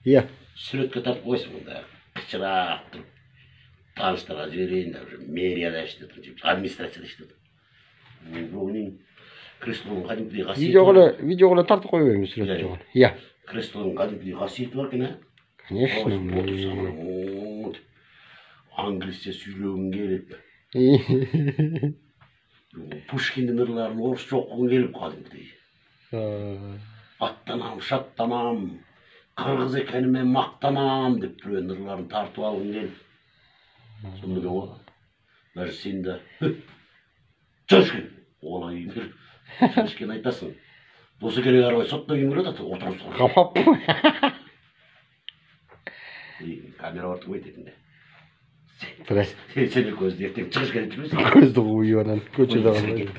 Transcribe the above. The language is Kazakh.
Иә. Суретке тартып қойсын мұнда. Кішірақ тұрып. Таныстарға жіберейін деп жүр. Мэрияда іштедім, администрацияда іштедім. Бүгін креслоның кәдімгідей қасиеті бар. Видеоға тартып қоя береміз сурет жоғын. Иә. Креслоның кәдімгідей қасиеті бар екен, а? Конечно. Англисше сөйлегің келіп. Пушкиндің ырларын орысша оқығың келіп кәдімгідей. Аттанам, шаттанам, қырғыз екеніме мақтанам деп біреудің ырларын тартып алғың келіп. Сонда мен ғой. Даже сен де Чашкин, олай бер. Чашкин айтасың. Досы керек арбай сотта кем келеді, отырып сол. Қапап. Камера артып айтатын да. Біраз. Сен көзді ертең шығыш керек жүрмесің. Көзді қойып анан көшеде қалмайды.